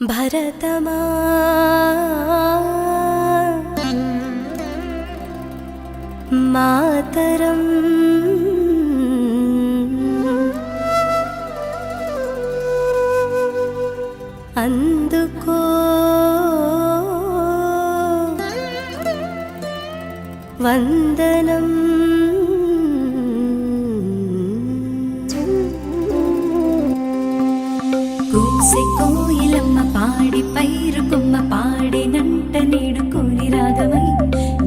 భరతమా మాతరం అందుకో వందనం కూసె కోయిలమ్మ పాడి పైరు కొమ్మ పాడినంట నేడు కోరి రాగమై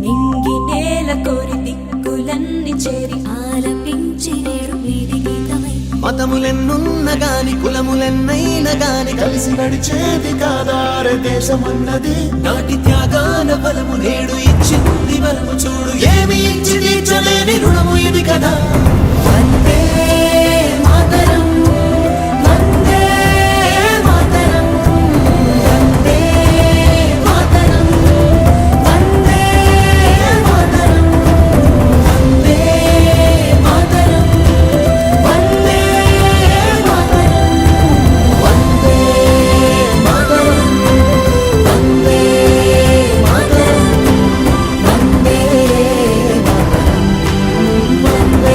నింగి నేల కోరి దిక్కులన్నీ చేరి ఆలపించి నేడు వీడి గీతమై మతములెన్నున్న గాని కులములెన్నైన గాని కలిసి నడిచేది కాదారే దేశమన్నది నాటి త్యాగాల బలము నేడు ఇచ్చింది బలము చూడు ఏమి ఇచ్చి తీర్చలేని రుణము ఇది కదా వందే మాతరం వందే మాతరం వందే మాతరం వందే మాతరం వందే మాతరం వందే మాతరం వందే మాతరం వందే మాతరం వందే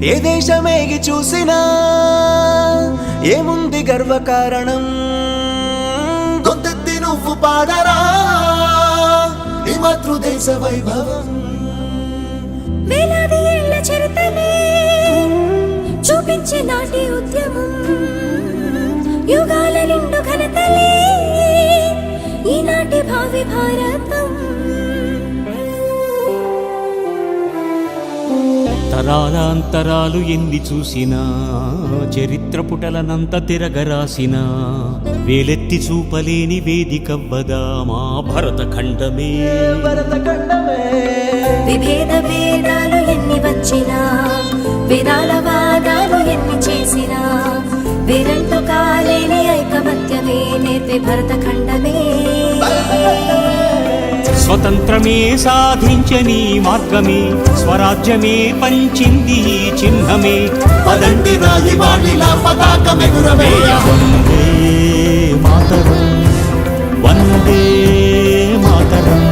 ఏ దేశమేగి చూసినా ఏముంది గర్వకారణం గొంతెత్తి నువ్వు పాడరా ఈ మాతృదేశ వైభవం వేలాది ఏళ్ల చరితనే చూపించే నాటి ఉద్యమం యుగాల నిండు ఘనతలే ఈనాటి భావి భారతం తరాలాంతరాలు ఎన్ని చూసినా చరిత్ర పుటలనంత తిరగరాసినా వేలెత్తి చూపలేని వేదికవ్వదా మా భరతఖండమే విభేద భేదాలు ఎన్ని వచ్చినా వేదాల వాదాలు ఎన్ని చేసినా వేరంటూ కాలేని ఐకమత్యమే నేర్పే భరతఖండమే స్వతంత్రమే సాధించని మార్గమే స్వరాజ్యమే పంచింది ఈ చిహ్నమే పదండి రాయి వాణిలా పతాకమెగురవేయ వందే మాతరం వందే మాతరం